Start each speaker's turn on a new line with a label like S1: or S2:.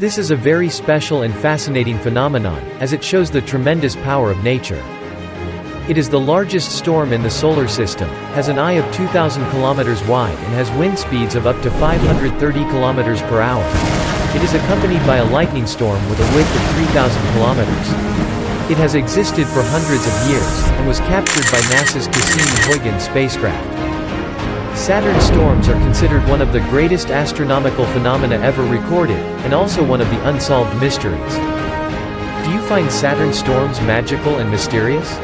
S1: This is a very special and fascinating phenomenon, as it shows the tremendous power of nature. It is the largest storm in the solar system, has an eye of 2,000 kilometers wide and has wind speeds of up to 530 kilometers per hour. It is accompanied by a lightning storm with a width of 3,000 kilometers. It has existed for hundreds of years, and was captured by NASA's Cassini-Huygens spacecraft. Saturn storms are considered one of the greatest astronomical phenomena ever recorded, and also one of the unsolved mysteries. Do you find Saturn storms magical and mysterious?